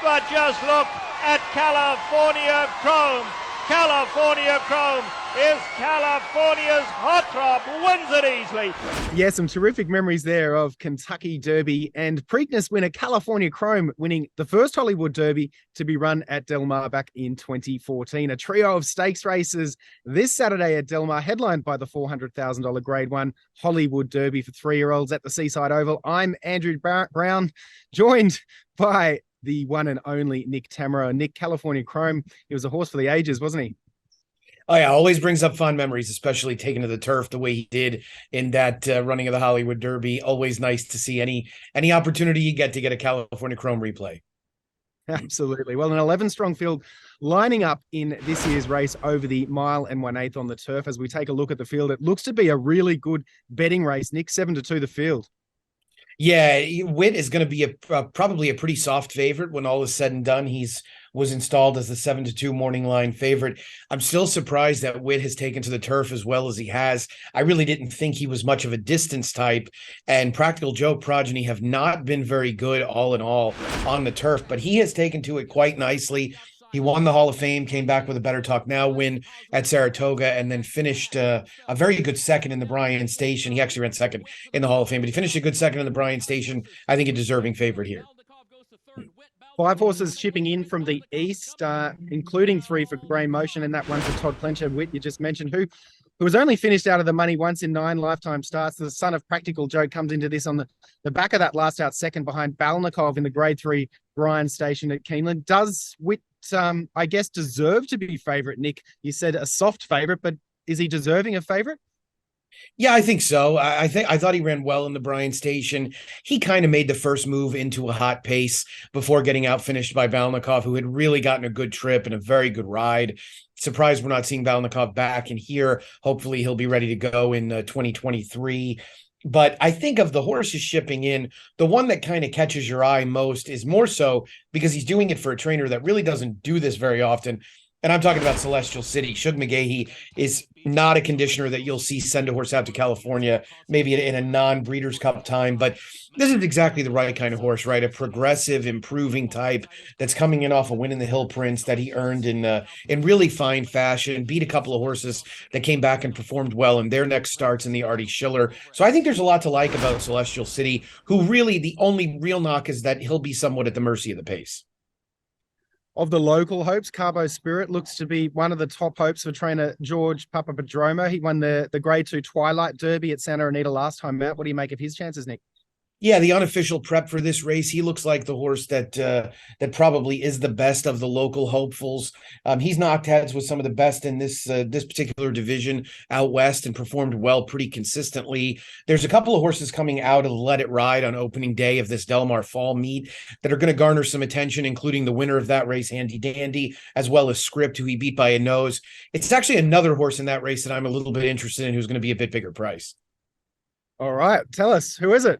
But just look at California Chrome. California Chrome is California's hot rod, wins it easily. Yeah, some terrific memories there of Kentucky Derby and Preakness winner California Chrome winning the first Hollywood Derby to be run at Del Mar back in 2014. A trio of stakes races this Saturday at Del Mar, headlined by the $400,000 Grade 1 Hollywood Derby for 3-year-olds at the Seaside Oval. I'm Andrew Brown, joined by the one and only Nick Tammaro. Nick, California Chrome, he was a horse for the ages, wasn't he? Oh, yeah, always brings up fond memories, especially taking to the turf the way he did in that running of the Hollywood Derby. Always nice to see any opportunity you get to get a California Chrome replay. Absolutely. Well, an 11-strong field lining up in this year's race over the mile and 1/8 on the turf. As we take a look at the field, it looks to be a really good betting race. Nick, 7-2 the field. Yeah, Witt is going to be probably a pretty soft favorite when all is said and done. Was installed as the 7-2 morning line favorite. I'm still surprised that Witt has taken to the turf as well as he has. I really didn't think he was much of a distance type, and Practical Joke progeny have not been very good all in all on the turf, but he has taken to it quite nicely. He won the Hall of Fame, came back with a Better Talk Now win at Saratoga, and then finished a very good second in the Bryan Station. He actually ran second in the Hall of Fame, but he finished a good second in the Bryan Station. I think a deserving favorite here. 5 horses chipping in from the east, including 3 for Grey Motion, and that one for Todd Plencher, Witt, you just mentioned, who was only finished out of the money once in 9 lifetime starts. The son of Practical Joke comes into this on the back of that last out second behind Balnikov in the Grade 3 Bryan Station at Keeneland. Does Witt, I guess, deserve to be favourite, Nick? You said a soft favourite, but is he deserving of favourite? Yeah, I think so. I thought he ran well in the Bryan Station. He kind of made the first move into a hot pace before getting out finished by Balnikov, who had really gotten a good trip and a very good ride. Surprised we're not seeing Balnikov back in here. Hopefully he'll be ready to go in 2023. But I think of the horses shipping in, the one that kind of catches your eye most is more so because he's doing it for a trainer that really doesn't do this very often. And I'm talking about Celestial City. Shug McGahee is not a conditioner that you'll see send a horse out to California, maybe in a non-Breeders' Cup time. But this is exactly the right kind of horse, right? A progressive, improving type that's coming in off a win in the Hill Prince that he earned in really fine fashion, beat a couple of horses that came back and performed well in their next starts in the Artie Schiller. So I think there's a lot to like about Celestial City, who really the only real knock is that he'll be somewhat at the mercy of the pace. Of the local hopes, Carbo Spirit looks to be one of the top hopes for trainer George Papapadromo. He won the Grade 2 Twilight Derby at Santa Anita last time out. What do you make of his chances, Nick? Yeah, the unofficial prep for this race, he looks like the horse that probably is the best of the local hopefuls. He's knocked heads with some of the best in this particular division out west and performed well pretty consistently. There's a couple of horses coming out of Let It Ride on opening day of this Del Mar Fall meet that are going to garner some attention, including the winner of that race, Handy Dandy, as well as Script, who he beat by a nose. It's actually another horse in that race that I'm a little bit interested in, who's going to be a bit bigger price. All right, tell us, who is it?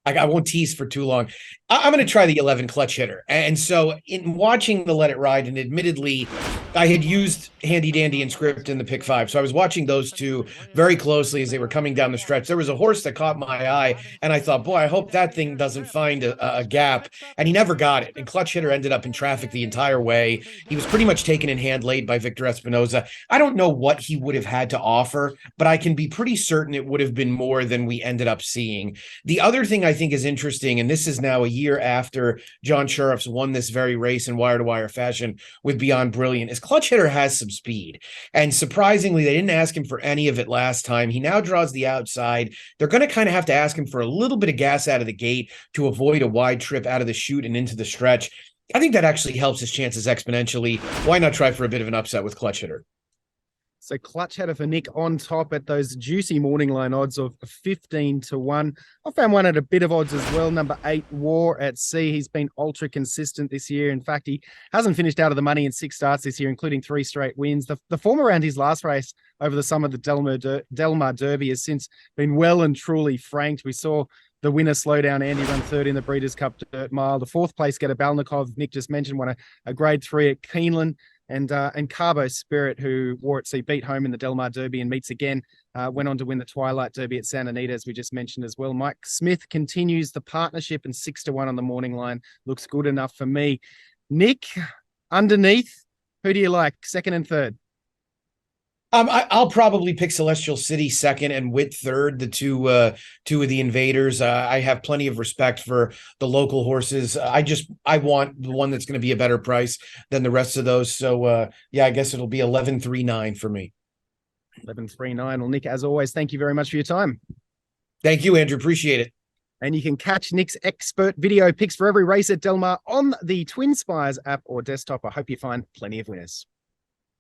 I won't tease for too long. I'm going to try the 11 Clutch Hitter. And so in watching the Let It Ride, and admittedly, I had used Handy Dandy and Script in the pick 5. So I was watching those two very closely as they were coming down the stretch. There was a horse that caught my eye, and I thought, boy, I hope that thing doesn't find a gap. And he never got it. And Clutch Hitter ended up in traffic the entire way. He was pretty much taken in hand late by Victor Espinoza. I don't know what he would have had to offer, but I can be pretty certain it would have been more than we ended up seeing. The other thing I think is interesting, and this is now a year after John Sheriff's won this very race in wire-to-wire fashion with Beyond Brilliant, is Clutch Hitter has some speed. And surprisingly, they didn't ask him for any of it last time. He now draws the outside. They're going to kind of have to ask him for a little bit of gas out of the gate to avoid a wide trip out of the chute and into the stretch. I think that actually helps his chances exponentially. Why not try for a bit of an upset with Clutch Hitter? So Clutch Hitter for Nick on top at those juicy morning line odds of 15-1. I found one at a bit of odds as well. Number 8, War at Sea. He's been ultra consistent this year. In fact, he hasn't finished out of the money in 6 starts this year, including 3 straight wins. The form around his last race over the summer, the Del Mar Derby, has since been well and truly franked. We saw the winner slow down Andy run third in the Breeders' Cup Dirt Mile. The 4th place getter Balnikov, Nick just mentioned, won a Grade 3 at Keeneland. And Carbo Spirit, who wore at sea, beat home in the Del Mar Derby and meets again, went on to win the Twilight Derby at Santa Anita, as we just mentioned as well. Mike Smith continues the partnership, and 6-1 on the morning line looks good enough for me. Nick, underneath, who do you like, second and third? I'll probably pick Celestial City second and Wit third, the two of the invaders. I have plenty of respect for the local horses. I want the one that's going to be a better price than the rest of those. So yeah, I guess it'll be 11.39 for me. 11.39. Well, Nick, as always, thank you very much for your time. Thank you, Andrew. Appreciate it. And you can catch Nick's expert video picks for every race at Del Mar on the TwinSpires app or desktop. I hope you find plenty of winners.